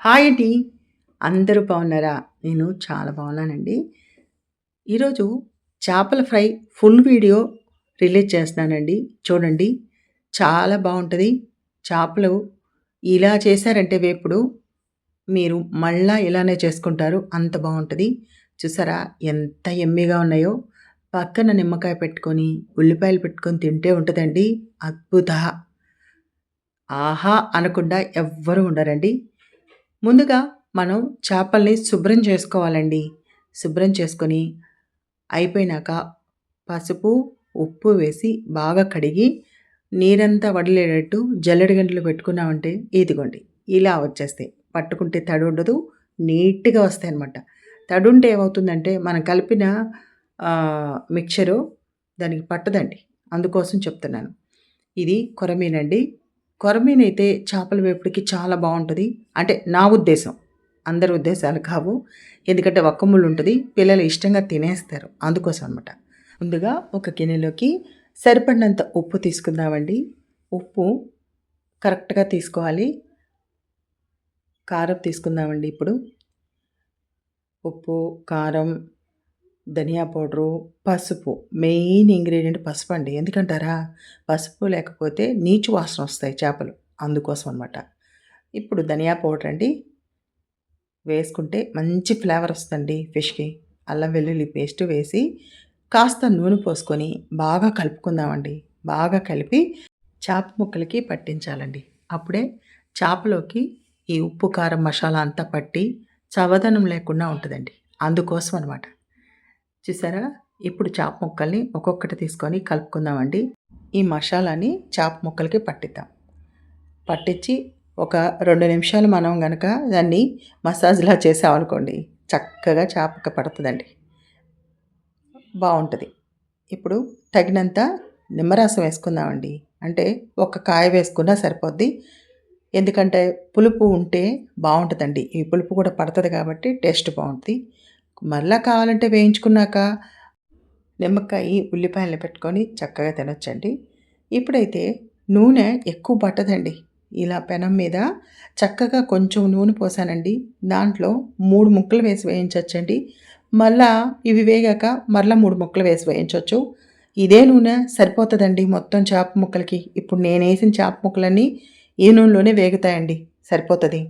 Hi అండి. అందరూ బాగున్నారా? నేను చాలా బాగున్నానండి. ఈరోజు చేపల ఫ్రై ఫుల్ వీడియో రిలీజ్ చేస్తున్నానండి. చూడండి. చాలా బాగుంటది. చేపలు ఇలా చేశారంటే వేపుడు మీరు మళ్ళా ఇలానే చేసుకుంటారు. అంత బాగుంటది. చూసారా ఎంత యమ్మీగా ఉన్నాయో. పక్కన నిమ్మకాయ పెట్టుకొని, ఉల్లిపాయలు పెట్టుకొని తింటే ఉంటదండి అద్భుత. ఆహా! అనకుండా ఎవ్వరు ఉండరండి. ముందుగా మనం చేపల్ని శుభ్రం చేసుకోవాలండి. శుభ్రం చేసుకొని అయిపోయినాక పసుపు, ఉప్పు వేసి బాగా కడిగి నీరంతా వదిలేటట్టు జల్లెడ గంటలో పెట్టుకున్నామంటే ఇదిగోండి ఇలా వచ్చేస్తాయి. పట్టుకుంటే తడి ఉండదు. నీట్‌గా వస్తాయన్నమాట. తడుంటే ఏమవుతుందంటే మనం కలిపిన మిక్చరు దానికి పట్టదండి. అందుకోసం చెప్తున్నాను. ఇది కొరమీనండి. కొరమీనైతే చేపల వేపుడుకి చాలా బాగుంటుంది. అంటే నా ఉద్దేశం. అందరి ఉద్దేశాలు కావు. ఎందుకంటే ఒక్క ముళ్ళు ఉంటుంది. పిల్లలు ఇష్టంగా తినేస్తారు. అందుకోసం అనమాట. ముందుగా ఒక గిన్నెలోకి సరిపడినంత ఉప్పు తీసుకుందామండి. ఉప్పు కరెక్ట్‌గా తీసుకోవాలి. కారం తీసుకుందామండి ఇప్పుడు. ఉప్పు, కారం, ధనియా పౌడరు, పసుపు. మెయిన్ ఇంగ్రీడియంట్ పసుపు అండి. ఎందుకంటారా? పసుపు లేకపోతే నీచు వాసన వస్తాయి చేపలు. అందుకోసం అనమాట. ఇప్పుడు ధనియా పౌడర్ అండి. వేసుకుంటే మంచి ఫ్లేవర్ వస్తుందండి ఫిష్‌కి. అల్లం వెల్లుల్లి పేస్ట్ వేసి కాస్త నూనె పోసుకొని బాగా కలుపుకుందామండి. బాగా కలిపి చేప ముక్కలకి పట్టించాలండి. అప్పుడే చేపలోకి ఈ ఉప్పు, కారం, మసాలా అంతా పట్టి చవదనం లేకుండా ఉంటుందండి. అందుకోసం అనమాట. చూసారా? ఇప్పుడు చేప ముక్కల్ని ఒక్కొక్కటి తీసుకొని కలుపుకుందామండి. ఈ మసాలాని చేప ముక్కలకి పట్టిద్దాం. పట్టించి ఒక 2 నిమిషాలు మనం గనక దాన్ని మసాజ్‌లా చేసామనుకోండి చక్కగా చేపకి పడుతుందండి. బావుంటది. ఇప్పుడు తగినంత నిమ్మరసం వేసుకుందామండి. అంటే ఒక కాయ వేసుకున్నా సరిపోద్ది. ఎందుకంటే పులుపు ఉంటే బావుంటదండి. ఈ పులుపు కూడా పడతది కాబట్టి టేస్ట్ బావుంటది. మళ్ళా కావాలంటే వేయించుకున్నాక నిమ్మకాయి, ఉల్లిపాయలు పెట్టుకొని చక్కగా తినొచ్చండి. ఇప్పుడైతే నూనె ఎక్కువ పట్టదండి. ఇలా పెనం మీద చక్కగా కొంచెం నూనె పోసానండి. దాంట్లో 3 ముక్కలు వేసి వేయించొచ్చండి. మళ్ళా ఇవి వేగాక మరలా 3 ముక్కలు వేసి వేయించొచ్చు. ఇదే నూనె సరిపోతదండి మొత్తం చేప ముక్కలకి. ఇప్పుడు నేనేసిన చేప ముక్కలన్నీ ఈ నూనెలోనే వేగుతాయండి. సరిపోతది.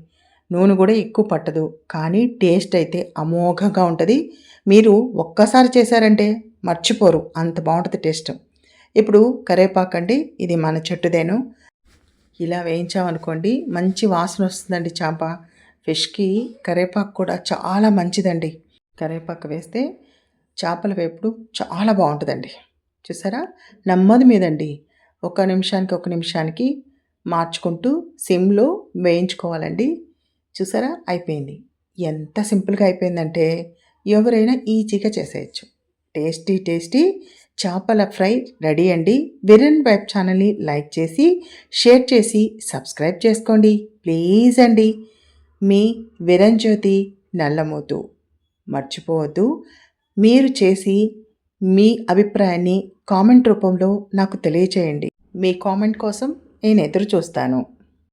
నూనె కూడా ఎక్కువ పట్టదు. కానీ టేస్ట్ అయితే అమోఘంగా ఉంటది. మీరు ఒక్కసారి చేశారంటే మర్చిపోరు. అంత బావుంటది టేస్ట్. ఇప్పుడు కరివేపాకండి. ఇది మన చెట్టుదేను. ఇలా వేయించామనుకోండి మంచి వాసన వస్తుందండి చేప. ఫిష్‌కి కరివేపాకు కూడా చాలా మంచిదండి. కరివేపాకు వేస్తే చేపల వేపుడు చాలా బావుంటదండి. చూసారా? నెమ్మది మీదండి. ఒక నిమిషానికి, ఒక నిమిషానికి మార్చుకుంటూ సిమ్‌లో వేయించుకోవాలండి. చూసారా? అయిపోయింది. ఎంత సింపుల్‌గా అయిపోయిందంటే ఎవరైనా ఈజీగా చేసేయొచ్చు. టేస్టీ టేస్టీ చేపల ఫ్రై రెడీ అండి. విరన్ వైబ్ ఛానల్ని లైక్ చేసి, షేర్ చేసి, సబ్స్క్రైబ్ చేసుకోండి. ప్లీజ్ అండి. మీ విరంజ్యోతి నల్లమోతు. మర్చిపోవద్దు. మీరు చేసి మీ అభిప్రాయాన్ని కామెంట్ రూపంలో నాకు తెలియచేయండి. మీ కామెంట్ కోసం నేను ఎదురు చూస్తాను.